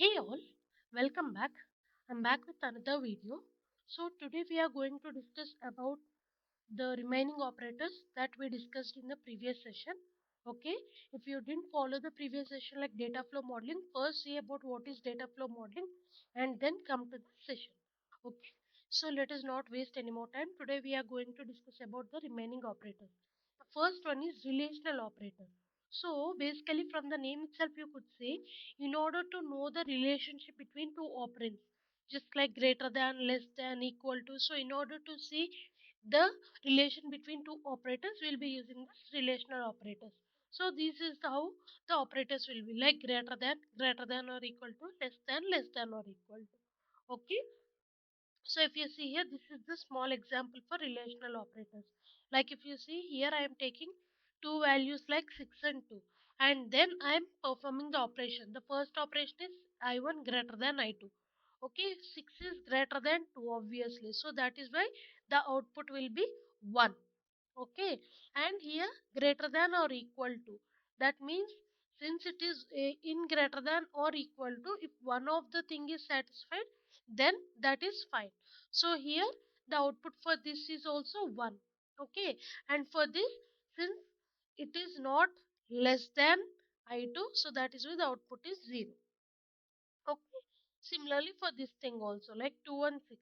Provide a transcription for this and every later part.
Hey all, welcome back. I'm back with another video. So today we are going to discuss about the remaining operators that we discussed in the previous session. Okay, if you didn't follow the previous session like data flow modeling, first see about what is data flow modeling and then come to the session. Okay, so let us not waste any more time. Today we are going to discuss about the remaining operators. The first one is relational operator. So basically from the name itself you could say in order to know the relationship between two operands just like greater than, less than, equal to. So in order to see the relation between two operators we'll be using this relational operators. So this is how the operators will be like greater than or equal to, less than or equal to. Okay, so if you see here, this is the small example for relational operators. Like if you see here, I am taking two values like 6 and 2. And then I am performing the operation. The first operation is I1 greater than I2. Okay, 6 is greater than 2 obviously. So that is why the output will be 1. Okay, and here greater than or equal to, that means since it is in greater than or equal to, if one of the thing is satisfied then that is fine. So here the output for this is also 1. Okay, and for this, since it is not less than I2, so that is why the output is 0. Okay. Similarly for this thing also like 2 and 6.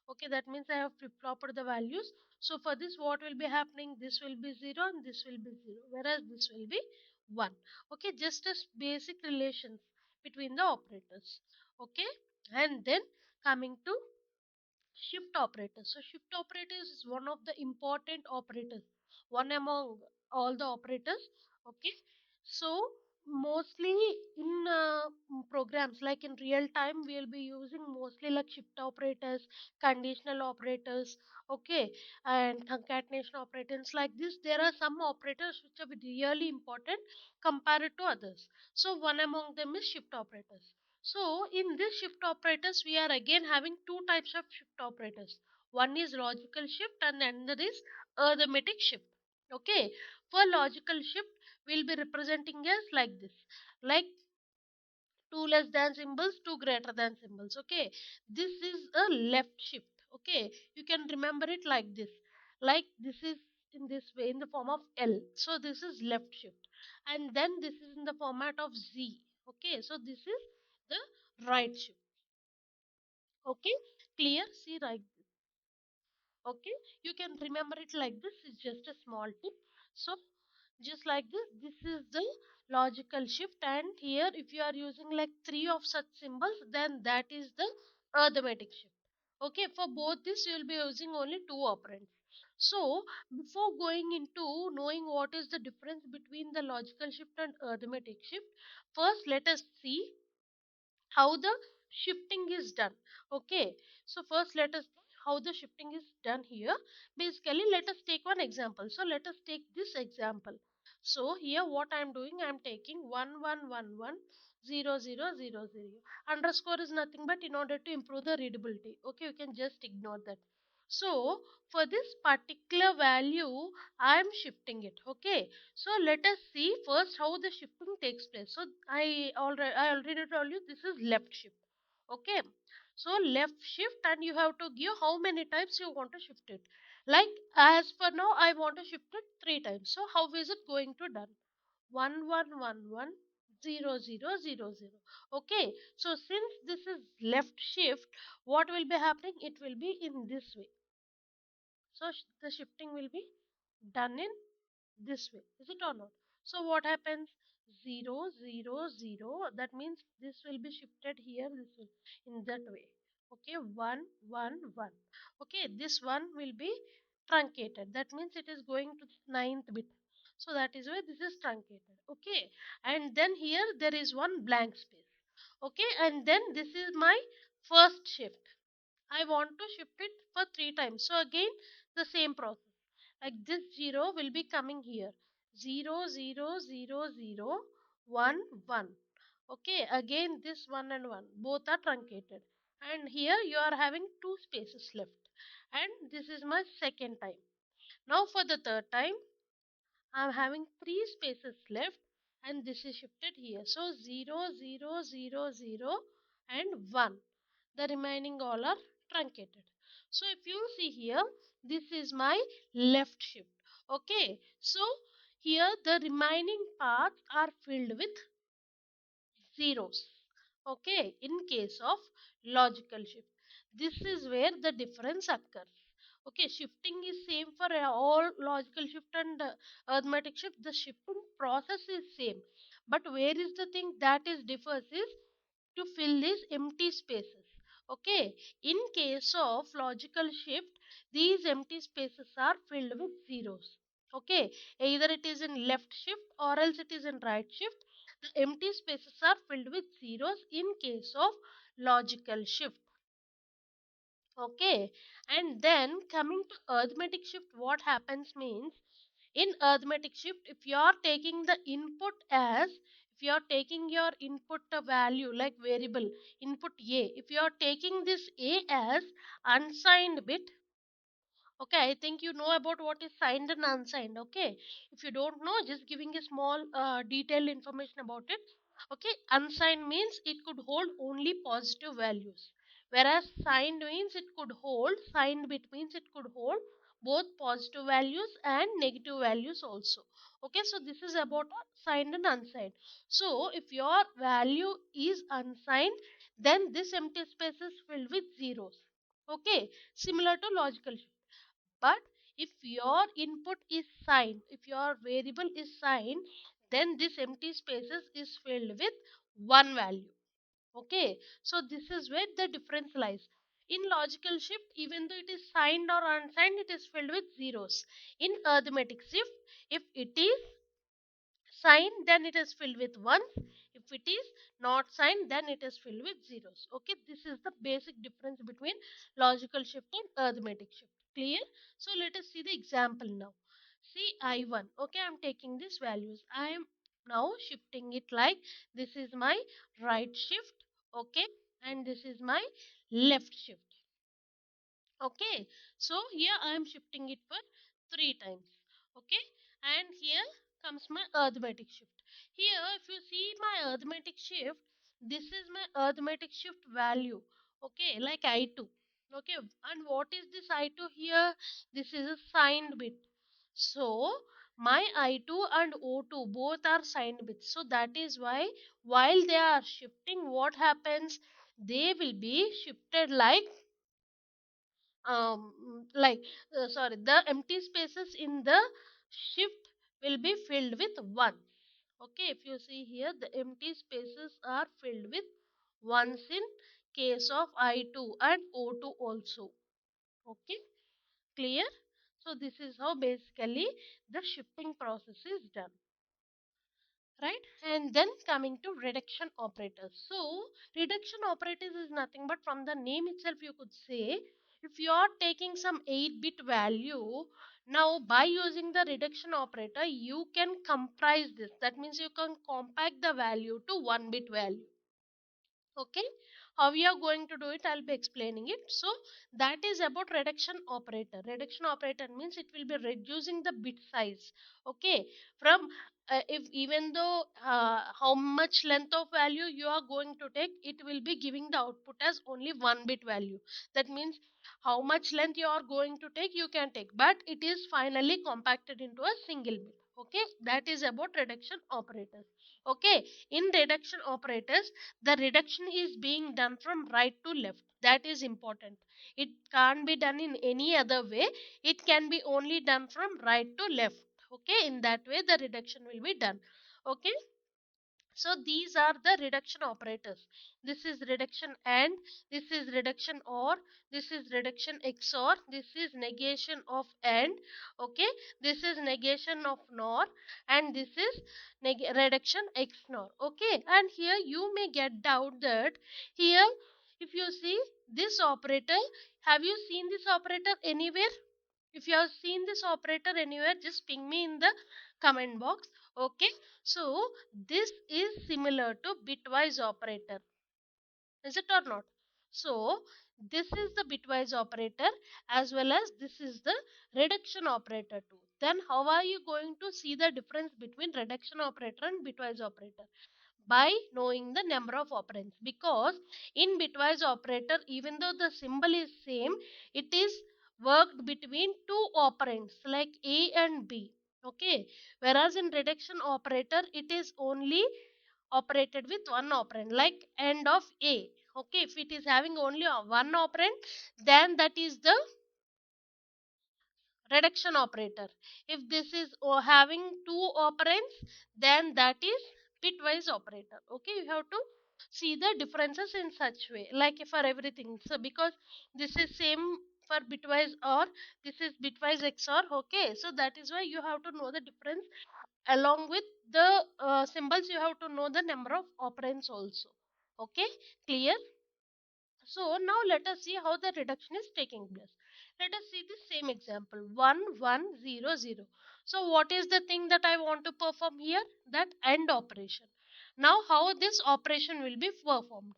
Okay, that means I have flip-flopped the values. So for this what will be happening? This will be 0 and this will be 0 whereas this will be 1. Okay, just as basic relations between the operators. Okay, and then coming to shift operators. So shift operators is one of the important operators, one among all the operators. Okay, so mostly in programs like in real time we will be using mostly like shift operators, conditional operators. Okay, and concatenation operators like this. There are some operators which are really important compared to others. So one among them is shift operators. So in this shift operators, we are again having two types of shift operators. One is logical shift and another is arithmetic shift. Okay, for logical shift, we'll be representing as like this, like two less than symbols, two greater than symbols. Okay, this is a left shift. Okay, you can remember it like this is in this way in the form of L. So this is left shift, and then this is in the format of Z. Okay, so this is the right shift. Okay, clear? See right. Okay, you can remember it like this. It's just a small tip. So just like this is the logical shift, and here if you are using like three of such symbols then that is the arithmetic shift. Okay, for both this you will be using only two operands. So before going into knowing what is the difference between the logical shift and arithmetic shift, first let us see how the shifting is done. Okay, so first let us see how the shifting is done here. Basically let us take one example. So let us take this example. So here what I am doing, I am taking 1111 0 0 0 0. Underscore is nothing but in order to improve the readability. Okay, you can just ignore that. So for this particular value I am shifting it. Okay, so let us see first how the shifting takes place. So I already told you this is left shift. Okay, so left shift and you have to give how many times you want to shift it. Like as for now I want to shift it three times. So how is it going to done? 1111 0 0 0 0. Okay, so since this is left shift, what will be happening? It will be in this way. So the shifting will be done in this way. Is it or not? So what happens? 0 0 0. That means this will be shifted here. This will in that way. Okay, 1 1 1. Okay, this one will be truncated. That means it is going to ninth bit. So that is why this is truncated. Okay, and then here there is one blank space. Okay, and then this is my first shift. I want to shift it for three times. So again the same process. Like this 0 will be coming here. 0 0 0 0 1 1. Okay, again this 1 and 1 both are truncated. And here you are having two spaces left. And this is my second time. Now for the third time I am having three spaces left and this is shifted here. So 0 0 0 0 and 1. The remaining all are truncated. So if you see here, this is my left shift. Okay, so here the remaining paths are filled with zeros. Okay, in case of logical shift, this is where the difference occurs. Okay, shifting is same for all logical shift and arithmetic shift. The shifting process is same, but where is the thing that is differs is to fill these empty spaces. Okay, in case of logical shift, these empty spaces are filled with zeros. Okay, either it is in left shift or else it is in right shift. The empty spaces are filled with zeros in case of logical shift. Okay, and then coming to arithmetic shift, what happens means in arithmetic shift, if you are taking the input as if you are taking your input value like variable input a, if you are taking this a as unsigned bit. Okay, I think you know about what is signed and unsigned. Okay, if you don't know, just giving a small detailed information about it. Okay, unsigned means it could hold only positive values, whereas signed means it could hold, signed bit means it could hold both positive values and negative values also. Okay, so this is about signed and unsigned. So if your value is unsigned, then this empty space is filled with zeros. Okay, similar to logical shift. But if your input is signed, if your variable is signed, then this empty spaces is filled with one value. Okay, so this is where the difference lies. In logical shift, even though it is signed or unsigned, it is filled with zeros. In arithmetic shift, if it is sign, then it is filled with ones. If it is not signed, then it is filled with zeros. Okay, this is the basic difference between logical shift and arithmetic shift. Clear? So let us see the example now. See I1. Okay, I am taking these values. I am now shifting it like this is my right shift. Okay, and this is my left shift. Okay, so here I am shifting it for 3 times. Okay, and here comes my arithmetic shift. Here if you see my arithmetic shift, this is my arithmetic shift value. Okay, like I2. Okay, and what is this I2 here? This is a signed bit. So my I2 and O2 both are signed bits. So that is why while they are shifting, what happens? They will be shifted like sorry, the empty spaces in the shift will be filled with ones. Okay, if you see here, the empty spaces are filled with ones in case of I2 and O2 also. Okay, clear? So this is how basically the shifting process is done, right? And then coming to reduction operators. So reduction operators is nothing but from the name itself you could say if you are taking some 8-bit value, now by using the reduction operator you can comprise this, that means you can compact the value to 1-bit value. Okay, how we are going to do it, I'll be explaining it. So that is about reduction operator. Reduction operator means it will be reducing the bit size. Okay, from if even though how much length of value you are going to take, it will be giving the output as only 1-bit value. That means how much length you are going to take, you can take, but it is finally compacted into a single bit. Okay, that is about reduction operators. Okay, in reduction operators, the reduction is being done from right to left. That is important. It can't be done in any other way. It can be only done from right to left. Okay, in that way the reduction will be done. Okay, so these are the reduction operators. This is reduction and, this is reduction or, this is reduction XOR, this is negation of and, okay, this is negation of nor, and this is reduction XNOR. Okay, and here you may get doubt that here if you see this operator, have you seen this operator anywhere? If you have seen this operator anywhere, just ping me in the comment box. Okay, so this is similar to bitwise operator, is it or not? So this is the bitwise operator as well as this is the reduction operator too. Then how are you going to see the difference between reduction operator and bitwise operator? by knowing the number of operands, because in bitwise operator, even though the symbol is same, it is worked between two operands like A and B. Okay, whereas in reduction operator it is only operated with one operand like end of A. Okay, if it is having only one operand, then that is the reduction operator. If this is having two operands, then that is bitwise operator. Okay, you have to see the differences in such way, like for everything. So because this is same for bitwise or this is bitwise XOR. Okay, so that is why you have to know the difference. Along with the symbols, you have to know the number of operands also. Okay, clear? So now let us see how the reduction is taking place. Let us see the same example, 1 1 0 0. So what is the thing that I want to perform here? That AND operation. Now how this operation will be performed?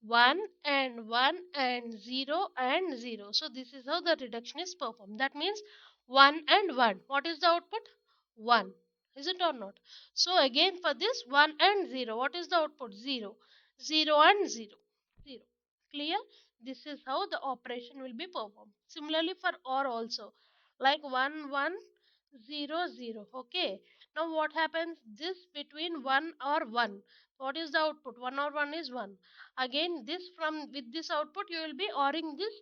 1 and 0 and 0. So this is how the reduction is performed. That means 1 and 1. What is the output? 1. Is it or not? So again for this 1 and 0. What is the output? 0. 0 and 0. 0. Clear? This is how the operation will be performed. Similarly for OR also. Like 1 1 0 0. Okay. Now what happens? This between 1 or 1. What is the output? 1 or 1 is 1. Again this from with this output you will be ORing this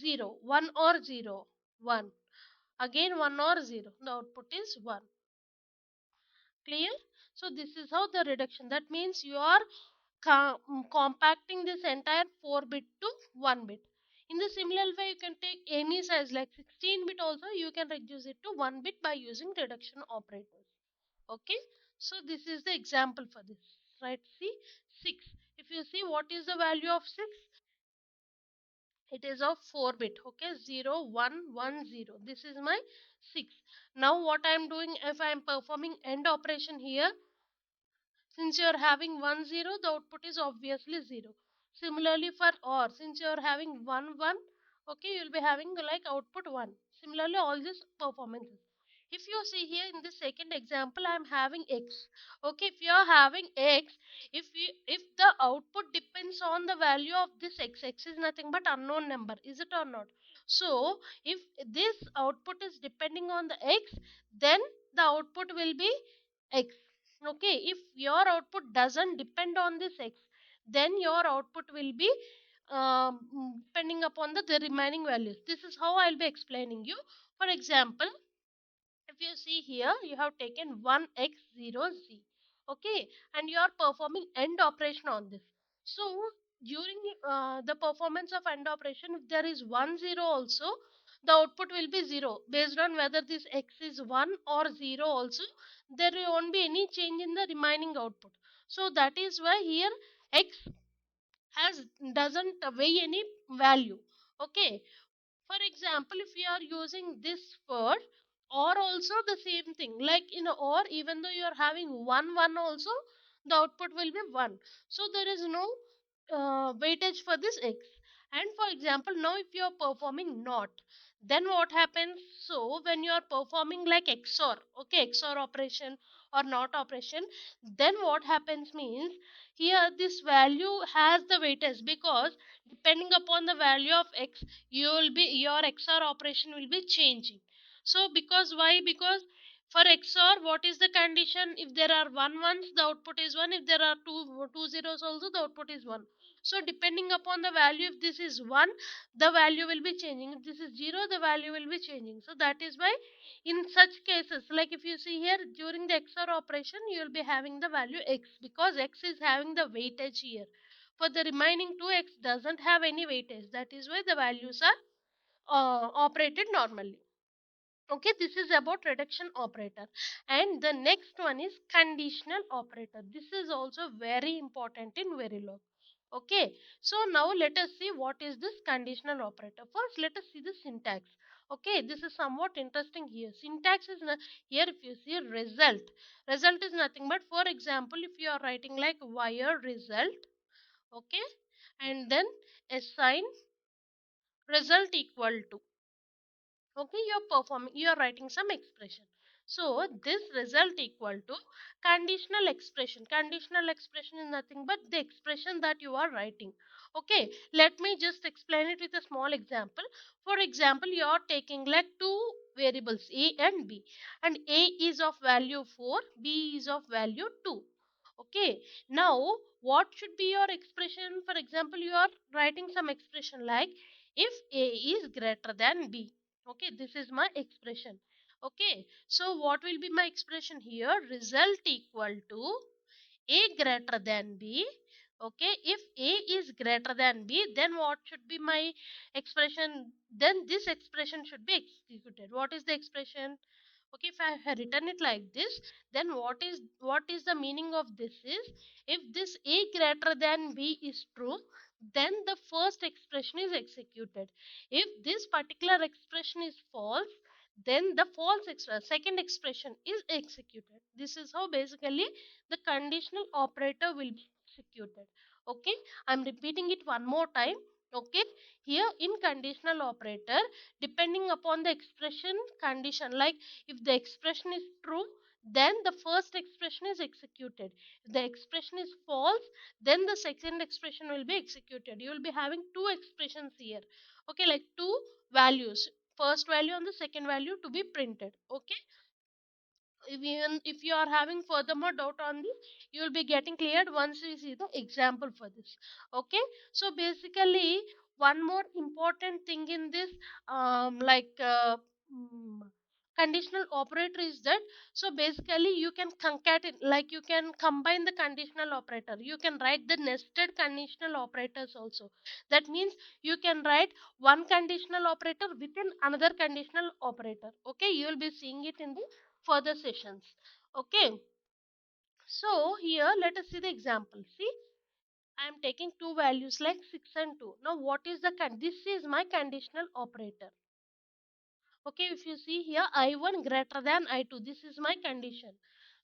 0. 1 or 0. 1. Again 1 or 0. The output is 1. Clear? So this is how the reduction. That means you are compacting this entire 4 bit to 1 bit. In the similar way, you can take any size like 16 bit also, you can reduce it to 1 bit by using reduction operators. Okay, so this is the example for this. Right, see 6. If you see what is the value of 6, it is of 4 bit. Okay, 0 1 1 0. This is my 6. Now what I am doing, if I am performing AND operation here, since you are having 1 0, the output is obviously 0. Similarly for OR, since you are having 1 1, okay, you will be having like output 1. Similarly, all these performances. If you see here in the second example, I am having X. Okay, if you are having X, if the output depends on the value of this X is nothing but unknown number, is it or not? So if this output is depending on the X, then the output will be X. Okay, if your output doesn't depend on this X, then your output will be depending upon the remaining values. This is how I'll be explaining you. For example, if you see here, you have taken 1x0z. Okay, and you are performing AND operation on this. So during the performance of AND operation, if there is 1 0 also, the output will be 0 based on whether this x is 1 or 0 also. There won't be any change in the remaining output. So that is why here x has doesn't weigh any value. Okay, for example, if we are using this word, or also the same thing, like in or, even though you are having 1 1 also, the output will be 1. So there is no weightage for this x. And for example, now if you are performing not, then what happens? So when you are performing like XOR, okay, XOR operation or not operation, then what happens means here this value has the weightage, because depending upon the value of x, your XOR operation will be changing. So because why? Because for XOR, what is the condition? If there are one ones, the output is 1. If there are two zeros also, the output is 1. So depending upon the value, if this is 1, the value will be changing. If this is 0, the value will be changing. So that is why in such cases, like if you see here, during the XOR operation, you will be having the value x, because x is having the weightage here. For the remaining 2, x doesn't have any weightage. That is why the values are operated normally. Okay, this is about reduction operator. And the next one is conditional operator. This is also very important in verilog. Okay, so now let us see what is this conditional operator. First, let us see the syntax. Okay, this is somewhat interesting here. Syntax is here, if you see result, result is nothing but, for example, if you are writing like wire result, okay, and then assign result equal to, okay, you are writing some expression. So this result equal to conditional expression. Conditional expression is nothing but the expression that you are writing. Okay, let me just explain it with a small example. For example, you are taking like two variables a and b, and a is of value 4, b is of value 2. Okay, now what should be your expression? For example, you are writing some expression like if a is greater than b. Okay, this is my expression. Okay, so what will be my expression here? Result equal to a greater than b. Okay, if a is greater than b, then what should be my expression? Then this expression should be executed. What is the expression? Okay, if I have written it like this, then what is the meaning of this is, if this a greater than b is true, then the first expression is executed. If this particular expression is false, then the second expression is executed. This is how basically the conditional operator will be executed. Okay, I'm repeating it one more time. Okay, here in conditional operator, depending upon the expression condition, like if the expression is true, then the first expression is executed. If the expression is false, then the second expression will be executed. You will be having two expressions here. Okay, like two values, first value and the second value to be printed. Okay, even if you are having furthermore doubt on this, you will be getting cleared once we see the example for this. Okay, so basically one more important thing in this, mm, conditional operator is that, so basically you can concatenate, like you can combine the conditional operator, you can write the nested conditional operators also. That means you can write one conditional operator within another conditional operator. Okay, you will be seeing it in the further sessions. Okay, so here let us see the example. See, I am taking two values like 6 and 2. Now what is the this is my conditional operator. Okay, if you see here, I1 greater than I2, this is my condition.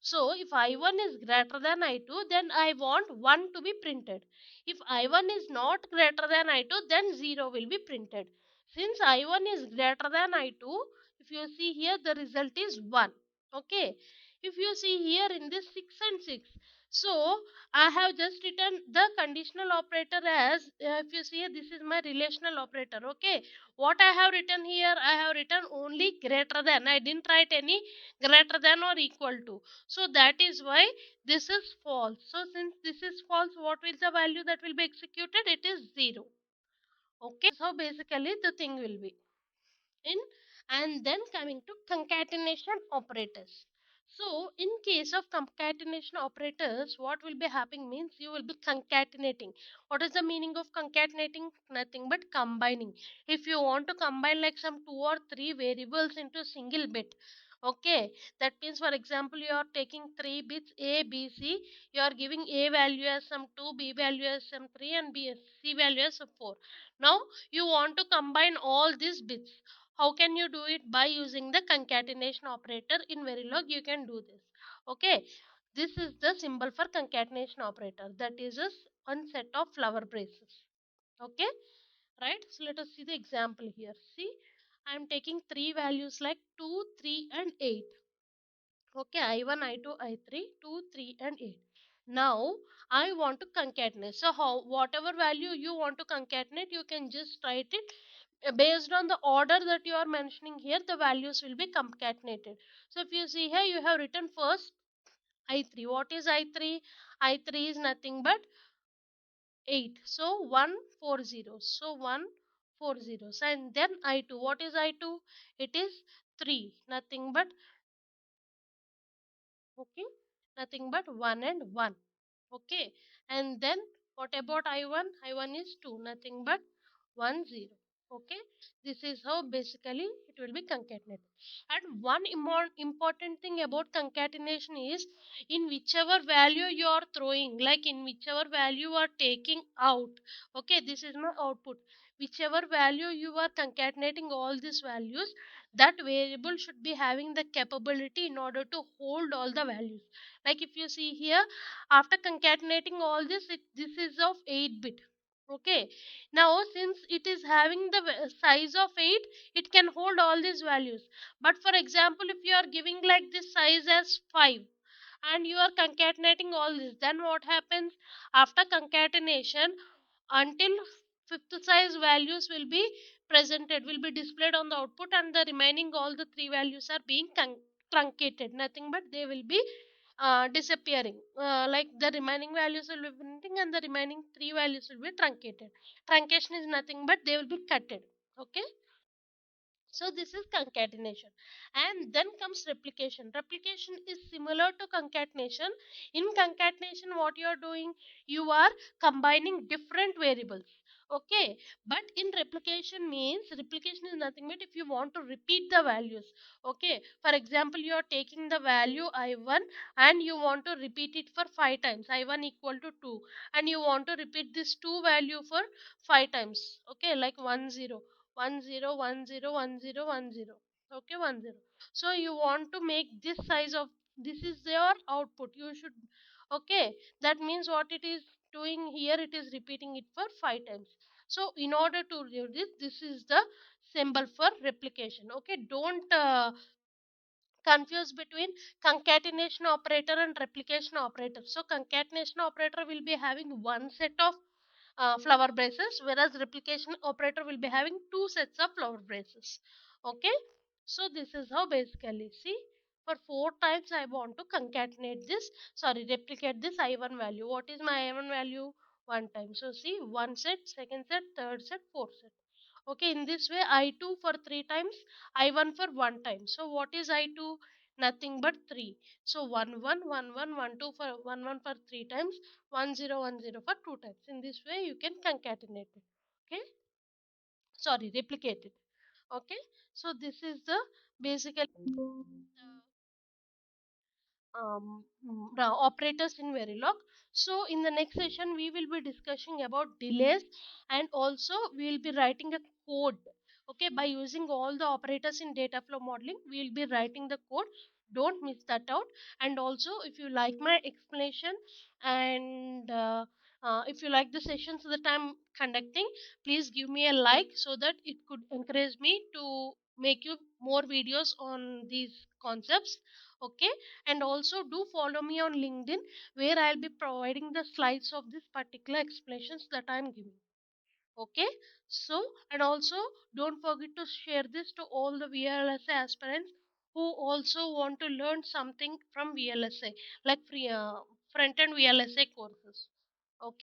So if I1 is greater than I2, then I want 1 to be printed. If I1 is not greater than I2, then 0 will be printed. Since I1 is greater than I2, if you see here, the result is 1. Okay, if you see here in this 6 and 6, so I have just written the conditional operator as, if you see here, this is my relational operator. Okay, what I have written here, I have written only greater than. I didn't write any greater than or equal to. So that is why this is false. So since this is false, what is the value that will be executed? It is 0. Okay, so basically the thing will be in. And then coming to concatenation operators. So in case of concatenation operators, what will be happening means you will be concatenating. What is the meaning of concatenating? Nothing but combining. If you want to combine like some two or three variables into a single bit, okay, that means for example you are taking three bits a b c, you are giving a value as some 2, b value as some 3, and c value as some 4. Now you want to combine all these bits. How can you do it? By using the concatenation operator. In verilog you can do this. Okay, this is the symbol for concatenation operator, that is one set of flower braces. Okay, right, so let us see the example here. See, I am taking three values like 2, 3 and 8. Okay, I1, I2, I3, 2, 3 and 8. Now I want to concatenate. So how, whatever value you want to concatenate, you can just write it based on the order that you are mentioning here. The values will be concatenated. So if you see here, you have written first I3. What is I3? I3 is nothing but 8. So 140. So 140. And then I2. What is I2? It is 3. Nothing but, okay, nothing but 1 and 1. Okay, and then what about I1? I1 is 2. Nothing but 1 0. Okay, this is how basically it will be concatenated. And one important thing about concatenation is, in whichever value you are throwing, like in whichever value you are taking out. Okay, this is my output. Whichever value you are concatenating all these values, that variable should be having the capability in order to hold all the values. Like if you see here, after concatenating all this, this is of 8 bit. Okay, now since it is having the size of 8, it can hold all these values. But for example, if you are giving like this size as 5 and you are concatenating all this, then what happens after concatenation? Until fifth size values will be presented, will be displayed on the output, and the remaining all the three values are being truncated, nothing but they will be disappearing, like the remaining values will be printing and the remaining three values will be truncated. Truncation is nothing but they will be cutted. Okay, so this is concatenation. And then comes replication. Replication is similar to concatenation. In concatenation, what you are doing, you are combining different variables. Okay, but in replication means replication is nothing but if you want to repeat the values. Okay, for example, you are taking the value I1 and you want to repeat it for 5 times. I1 equal to 2, and you want to repeat this 2 value for 5 times. Okay, like 1 0 1 0 1 0 1 0 1 0. Okay, 1 0. So you want to make this size of, this is your output, you should. Okay, that means what it is doing here, it is repeating it for 5 times. So in order to do this, this is the symbol for replication. Okay, don't confuse between concatenation operator and replication operator. So concatenation operator will be having one set of flower braces, whereas replication operator will be having two sets of flower braces. Okay, so this is how basically, see, for 4 times I want to concatenate this, sorry, replicate this I1 value. What is my I1 value? 1 time. So see, one set, second set, third set, fourth set. Okay, in this way I2 for 3 times, I1 for 1 time. So what is I2? Nothing but 3. So 1 1 1 1 1 2 for 1 1 for 3 times, 1 0 1 0 for 2 times. In this way you can concatenate it. Okay, sorry, replicate it. Okay, so this is the basically operators in Verilog. So in the next session, we will be discussing about delays, and also we will be writing a code. Okay, by using all the operators in data flow modeling, we will be writing the code. Don't miss that out. And also, if you like my explanation, and if you like the sessions that I'm conducting, please give me a like so that it could encourage me to make you more videos on these concepts. Okay, and also do follow me on LinkedIn, where I'll be providing the slides of this particular explanations that I'm giving. Okay, so, and also don't forget to share this to all the VLSA aspirants who also want to learn something from VLSA, like free front end VLSA courses.